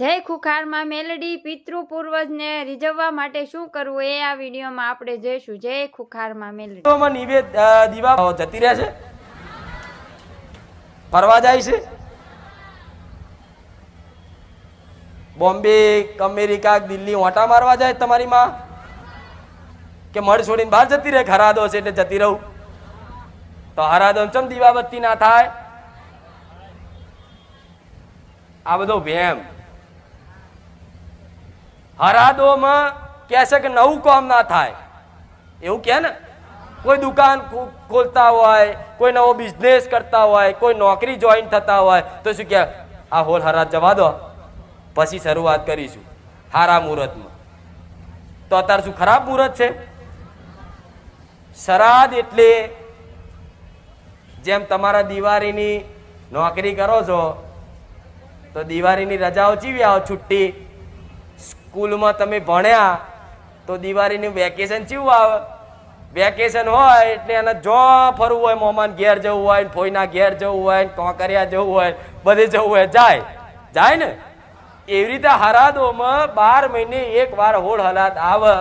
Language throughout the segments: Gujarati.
જય ખુખારમાં મેલડી પિતૃ પૂર્વજને રીઝવવા માટે શું કરવું એ આ વિડીયોમાં આપણે જોઈશું. જય ખુખારમાં મેલડી. નિવેદ દીવા જતી રહે છે, ફરવા જાય છે, બોમ્બે અમેરિકા દિલ્હી ઓટા મારવા જાય તમારી માં, કે મળ છોડીને બહાર જતી રહે, હરાદો છે એટલે જતી રહું. તો હરાદો ચમ દીવાબત્તી ના થાય? આ બધો વેમ. હરાદોમાં કહે છે કે નવું કામ ના થાય એવું કે ને. કોઈ દુકાન ખોલતા હોય, કોઈ નવો બિઝનેસ કરતા હોય, કોઈ નોકરી જોઈન થતા હોય તો શું કે આ હોલ હરાદ જવા દો, પછી શરૂઆત કરીશું હારા મુહૂર્તમાં. તો અત્યારે શું ખરાબ મુહૂર્ત છે? શ્રાદ્ધ એટલે જેમ તમારા દિવાળીની નોકરી કરો છો તો દિવાળીની રજાઓ ચીવી આવો, છુટ્ટી. સ્કૂલમાં તમે ભણ્યા તો દિવાળીનું વેકેશન ચીવું આવે? વેકેશન હોય એટલે એને જો ફરવું હોય, મોમાન ઘેર જવું હોય, ફોઈના ઘેર જવું હોય, કોકરિયા જવું હોય, બધે જવું હોય, જાય ને. એવી રીતે હરાદોમાં 12 મહિને એક વાર હોળ હલાદ આવે.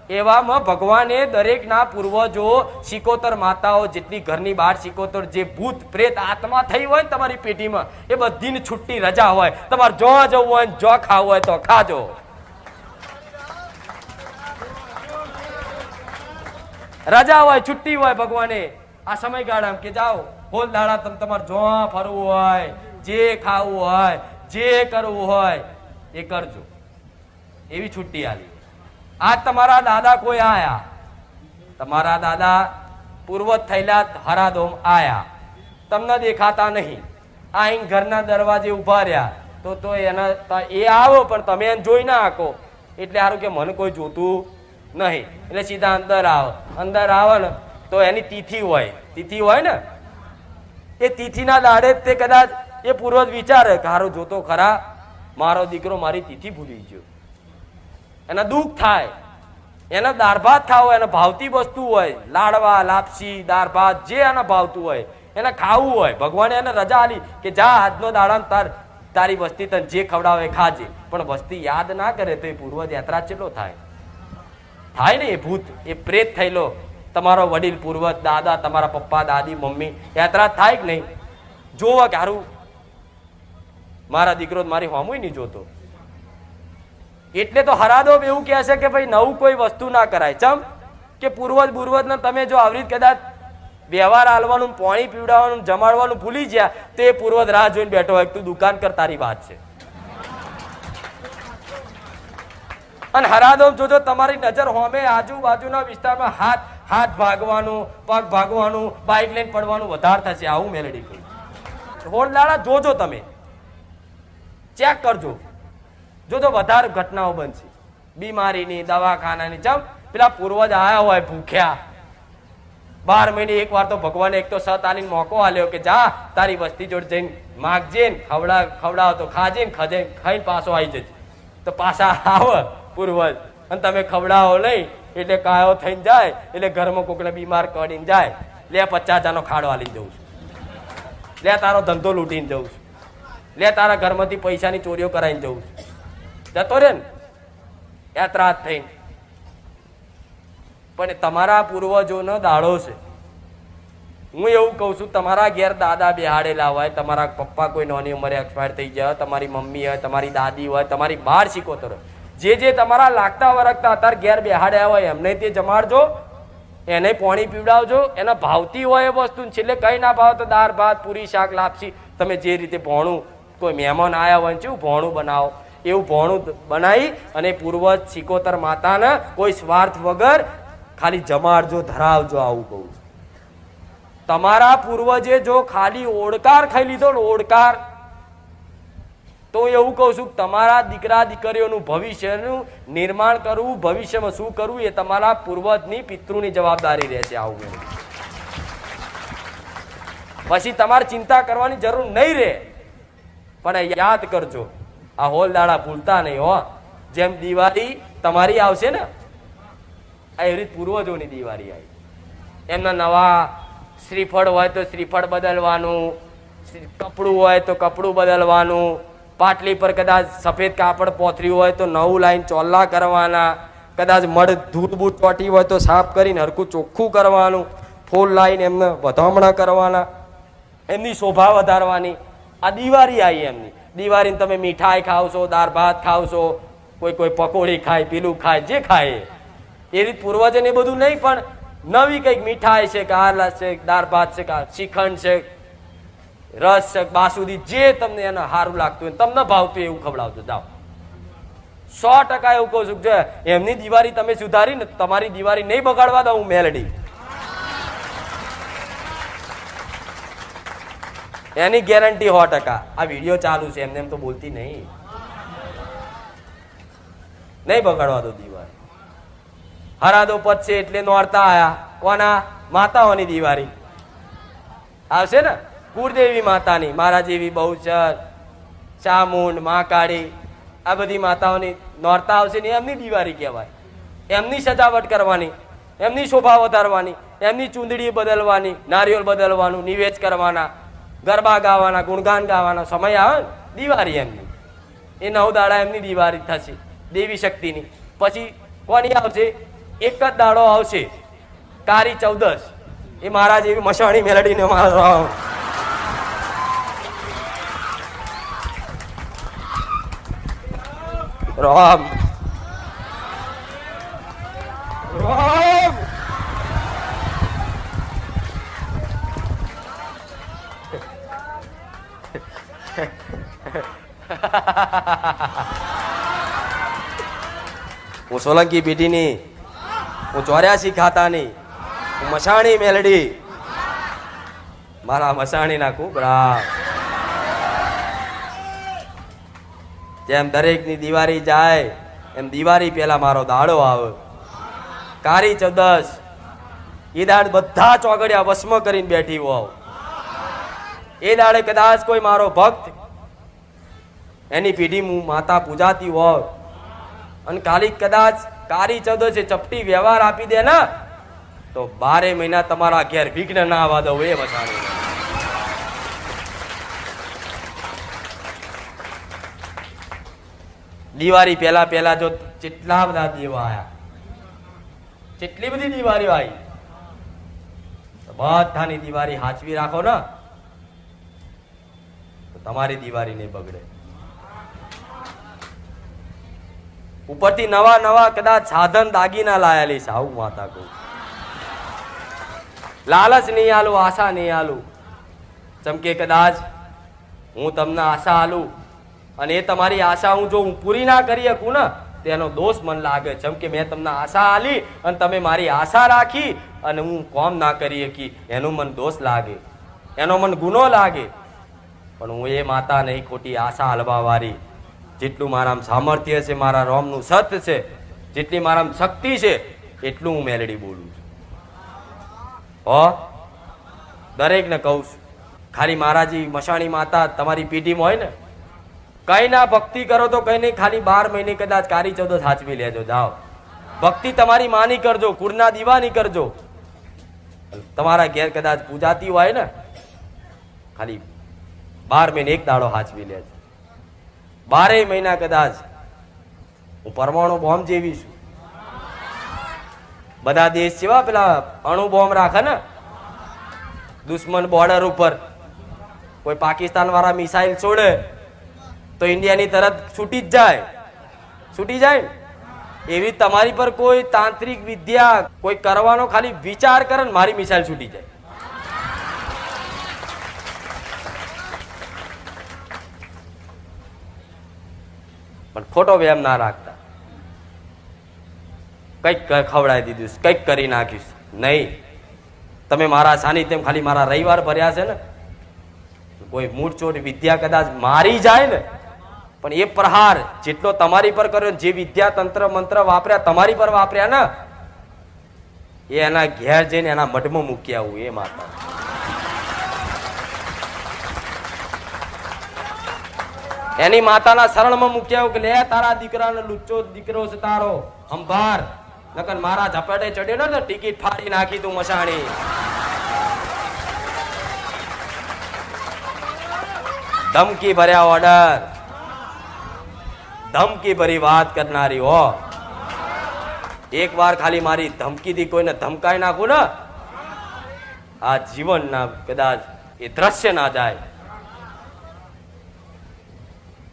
એવામાં ભગવાને દરેકના પૂર્વજો, સિકોતર માતાઓ, જેટલી ઘરની બહાર સિકોતર જે ભૂત પ્રેત આત્મા થઈ હોય ને તમારી પેટીમાં, એ બધીની છુટ્ટી રજા હોય. તમારે જો જવું હોય, જો ખાવું હોય તો ખાજો. રજા હોય, છુટ્ટી હોય. ભગવાને આ સમયગાળામાં કે જાઓ હોલ દાડા તમે તમારે જો ફરવું હોય, જે ખાવું હોય, જે કરવું હોય એ કરજો, એવી છુટ્ટી આલી. આજ તમારા દાદા કોઈ આયા, તમારા દાદા પૂર્વજ થયેલા હરાદોમ આયા, તમને દેખાતા નહીં, આઈને ઘરના દરવાજે ઉભા રહ્યા તો એના એ આવો પણ તમે એને જોઈ ના શકો. એટલે સારું કે મને કોઈ જોતું નહીં એટલે સીધા અંદર આવે ને તો એની તિથિ હોય ને, એ તિથિના દાડે તે કદાચ એ પૂર્વજ વિચારે કે હારો જોતો ખરા, મારો દીકરો મારી તિથિ ભૂલી ગયો. એના દુઃખ થાય, એના દાળ ભાત ખાવો, એને ભાવતી વસ્તુ હોય, લાડવા, લાપસી, દાળ ભાત, જે એને ભાવતું હોય એને ખાવું હોય. ભગવાને એને રજા આલી કે જા આજનો દાડા તારી વસ્તી તને જે ખવડાવે ખાજે. પણ વસ્તી યાદ ના કરે તો એ પૂર્વજ યાત્રા કેટલો થાય ને. એ ભૂત, એ પ્રેત થયેલો તમારો વડીલ પૂર્વજ, દાદા, તમારા પપ્પા, દાદી, મમ્મી યાત્રા થાય કે નહીં? જોવા કે હારું મારા દીકરો મારી હોમુય નહીં જોતો. એટલે તો હરાદો એવું કહે છે કે ભાઈ નવું કોઈ વસ્તુ ના કરાય. ચમ કે પૂર્વજ ને તમે જો આવી રીતે કદાચ વ્યવહાર હાલવાનું, પાણી પીવડાવવાનું, જમાડવાનું ભૂલી ગયા તો એ પૂર્વજ રાહ જોઈને બેઠો હોય તું દુકાન કર, તારી વાત છે. અને હરાદો જોજો તમારી નજર હોમે આજુબાજુના વિસ્તારમાં હાથ ભાગવાનું, પગ ભાગવાનું, બાઇક લઈને પડવાનું વધારે થશે. આવું મેલડી કહ્યું. હોળદાડા જોજો, તમે ચેક કરજો, જોજો વધારે ઘટનાઓ બનશે બીમારીની, દવાખાનાની. ચમ પેલા પૂર્વજ આયા હોય ભૂખ્યા, 12 મહિને એક વાર તો ભગવાને એક તો સત આલીને મોકો આલ્યો કે જા તારી વસ્તી જોડે જઈને માગજે ને ખવડાવ તો ખાજે ને ખાઈને પાછો આવી જજે. તો પાછા આવે પૂર્વજ અને તમે ખવડાવો નહીં એટલે કાયો થઈને જાય, એટલે ઘરમાં કોકને બીમાર કરીને જાય, લે 50,000 નો ખાડો આલીને જઉં છું, લે તારો ધંધો લૂંટીને જઉં છું, લે તારા ઘરમાંથી પૈસાની ચોરીઓ કરાવીને જઉં છું. જતો રે ને યાત્રા થઈને. પણ તમારા પૂર્વજોનો દાડો છે. હું એવું કહું છું, તમારા ઘેર દાદા બેહાડેલા હોય, તમારા પપ્પા કોઈ નાની ઉંમરે એક્સપાયર થઈ જાય, તમારી મમ્મી હોય, તમારી દાદી હોય, તમારી બહાર સિકોતર હોય, જે તમારા લાગતા વરગતા અત્યારે ઘેર બેહાડ્યા હોય એમને તે જમાડજો, એને પાણી પીવડાવજો, એને ભાવતી હોય એ વસ્તુ. છેલ્લે કઈ ના ભાવ તો દાળ ભાત, પૂરી, શાક, લાપસી, તમે જે રીતે ભોણું, કોઈ મહેમાન આવ્યા હોય કેવું ભોણું બનાવો એવું ભોણું બનાવી અને પૂર્વજ સિકોતર માતાને કોઈ સ્વાર્થ વગર ખાલી જમાડજો, ધરાવજો. આવું કહું છું. તમારા પૂર્વજે જો ખાલી ઓડકાર ખાઈ લીધો ને, ઓડકાર, તો એવું કહું છું તમારા દીકરા દીકરીઓનું ભવિષ્યનું નિર્માણ કરવું, ભવિષ્યમાં શું કરવું એ તમારા પૂર્વજની, પિતૃની જવાબદારી રહેશે. આવું પછી તમારે ચિંતા કરવાની જરૂર નહીં રહે. પણ યાદ કરજો, આ હોલ દાડા ભૂલતા નહીં હો. જેમ દિવાળી તમારી આવશે ને એવી રીતે પૂર્વજોની દિવાળી આવી. એમના નવા શ્રીફળ હોય તો શ્રીફળ બદલવાનું, કપડું હોય તો કપડું બદલવાનું, પાટલી પર કદાચ સફેદ કાપડ પોથર્યું હોય તો નવું લાઈન ચોલ્લા કરવાના, કદાચ મડ ધૂળ બૂટ ચોટી હોય તો સાફ કરીને હરખું ચોખ્ખું કરવાનું, ફૂલ લાઈને એમને વધામણા કરવાના, એમની શોભા વધારવાની. આ દિવાળી આવી એમની. દિવાળીને તમે મીઠાઈ ખાવશો, દાળ ભાત ખાવશો, કોઈ પકોડી ખાય, પીલું ખાય, જે ખાય એ રીત પૂર્વજને એ બધું નહીં, પણ નવી કંઈક મીઠાઈ છે કે આ છે, દાળ ભાત છે કે શ્રીખંડ છે, રસ છે, બાસુદી, જે તમને એને સારું લાગતું હોય તમને ભાવતું એવું ખવડાવજો. જાઓ 100% એવું કહું છું કે એમની દિવાળી તમે સુધારી ને તમારી દિવાળી નહીં બગાડવા દઉં મેલડી. એની ગેરંટી 100%. આ વિડીયો ચાલુ છે, એમને એમ તો બોલતી નહીં બગાડવા દો દિવાળી. હરાદો પતશે એટલે નોરતા આયા. કોના? માતાઓની દિવાળી આવશે ને, કુળદેવી માતાની, મારા જેવી બહુચર, ચામુંડ, મહાકાળી, આ બધી માતાઓની નોરતા આવશે ને એમની દિવાળી કહેવાય. એમની સજાવટ કરવાની, એમની શોભા વધારવાની, એમની ચૂંદડી બદલવાની, નારિયેળ બદલવાનું, નિવેદ કરવાના, ગરબા ગાવાના, ગુણગાન ગાવાના. સમય આવે ને દિવાળી એમની, એ 9 દાડા એમની દિવાળી થશે દેવી શક્તિની. પછી કોની આવશે? એક જ દાડો આવશે કાળી ચૌદશ. એ મારા જેવી મસાણી મેલડીને મારો રામ રામ. હું સોલંકી બેટીની, હું 84 ખાતાની, હું મસાણી મેલડી. મારા મસાણીના ખૂબ રામ. જેમ દરેકની દિવાળી જાય એમ દિવાળી પહેલા મારો દાડો આવે, કાળી ચૌદશ. એ દાડ બધા ચોગડિયા વસમ કરીને બેઠી હોવ. એ દાડે કદાચ કોઈ મારો ભક્ત એની પીઢી માતા પૂજાતી હોવ અને કદાચ કાળી ચૌદશે ચપટી વ્યવહાર આપી દે ને તો 12 મહિના તમારા ઘેર વિઘ્ન ના આવવા દો. એ મસાણી દિવાળી પહેલા જો કેટલા બધા દેવા આયા, કેટલી બધી દિવાળીઓ આવી. બધાની દિવાળી હાચવી રાખો ને તો તમારી દિવાળી નહીં બગડે. ઉપરથી નવા કદાચ સાધન દાગીના લાયેલી છે. આવું માતા કહું, લાલચ નહીં આલું, આશા નહીં આલું. ચમકે કદાચ હું તમને આશા આલું અને એ તમારી આશા હું પૂરી ના કરી શકું ને તેનો દોષ મને લાગે. જેમ કે મેં તમને આશા આલી અને તમે મારી આશા રાખી અને હું કોમ ના કરી શકી, એનો મને દોષ લાગે, એનો મને ગુનો લાગે. પણ હું એ માતા નહીં ખોટી આશા હલવા વાળી. જેટલું મારામાં સામર્થ્ય છે, મારા રોમનું સત્ય છે, જેટલી મારામાં શક્તિ છે એટલું હું મેલડી બોલું છું. દરેકને કહું છું, ખાલી મારાજી મસાણી માતા તમારી પીઢીમાં હોય ને, કઈ ના ભક્તિ કરો તો કઈ નહીં, ખાલી 12 મહિને કદાચ કાળી ચૌદશ સાચવી લેજો. જાઓ ભક્તિ તમારી માની કરજો, કુળના દીવાની કરજો. તમારા ઘેર કદાચ પૂજાતી હોય ને, ખાલી 12 મહિને એક દાડો સાચવી લેજો. 12 મહિના કદાચ હું પરમાણુ બોમ્બ જેવી છું. બધા દેશ જેવા પેલા અણુ બોમ્બ રાખે ને, દુશ્મન બોર્ડર ઉપર કોઈ પાકિસ્તાન વાળા મિસાઇલ છોડે તો ઇન્ડિયાની તરત છૂટી જાય. એવી તમારી પર કોઈ તાંત્રિક વિદ્યા કોઈ કરવાનો ખાલી વિચાર કરે ને મારી મિસાઇલ છૂટી જાય. પણ ખોટો વ્યાયામ ના રાખતા. કંઈક ખવડાવી દીધું, કંઈક કરી નાખ્યું નહીં. તમે મારા સાનિધ્યમ ખાલી મારા રવિવાર ભર્યા છે ને, કોઈ મૂળચોટ વિદ્યા કદાચ મારી જાય ને, પણ એ પ્રહાર જેટલો તમારી પર કર્યો, જે વિદ્યા તંત્ર મંત્ર વાપર્યા તમારી પર વાપર્યા ને, એ એના ઘેર જઈને એના મઢમાં મૂકી આવું. એ માતા એની માતાના શરણમાં મૂકી આવું કે લે તારા દીકરાનો લુચ્ચો દીકરો છે તારો, અંભાર નકર મારા ઝપેટે ચડ્યો ને ટિકિટ ફાડી નાખી તું મસાણી. ધમકી ભર્યા ઓર્ડર, ધમકી ભરી વાત કરનારી હો. એક વાર ખાલી મારી ધમકીથી કોઈને ધમકાઈ નાખું ને, આ જીવન ના કદાચ એ દ્રશ્ય ના જાય.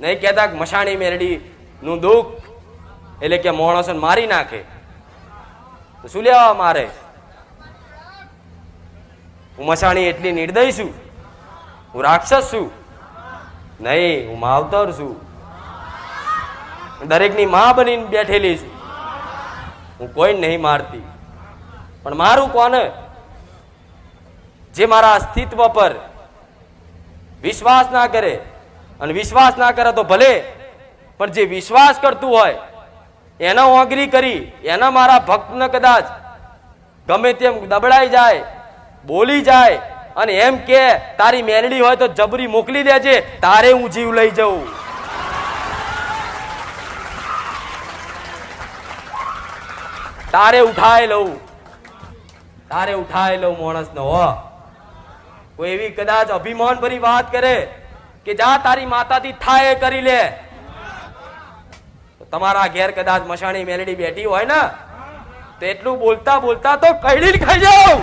નહીં કહેતા કે મશાણી મેરડી નું દુઃખ એટલે કે માણસને મારી નાખે, તો શું લેવા મારે? હું મશાણી એટલી નિર્દય છું? હું રાક્ષસ છું? નહીં, હું માવતર છું. દરેકની માં બનીને બેઠેલી છું. હું કોઈ નહીં મારતી, પણ મારું કોને? જે મારા અસ્તિત્વ પર વિશ્વાસ ના કરે, અને વિશ્વાસ ના કરે તો ભલે, પણ જે વિશ્વાસ કરતું હોય એના ઓગરી કરી એના મારા ભક્તને કદાચ ગમે તેમ દબડાઈ જાય, બોલી જાય અને એમ કે તારી મેરડી હોય તો જબરી મોકલી દેજે, તારે હું જીવ લઈ જઉં. તારે ઉઠાઈ લઉં, તારે ઉઠાઈ લઉં માણસ નો. હો કોઈ એવી કદાચ અભિમાન ભરી વાત કરે કે જા તારી માતાથી થાય કરી લે, તમારા ઘેર કદાચ મશાણી મેલડી બેઠી હોય ને, તો એટલું બોલતા બોલતા તો કઈડી ખાઈ જાવ.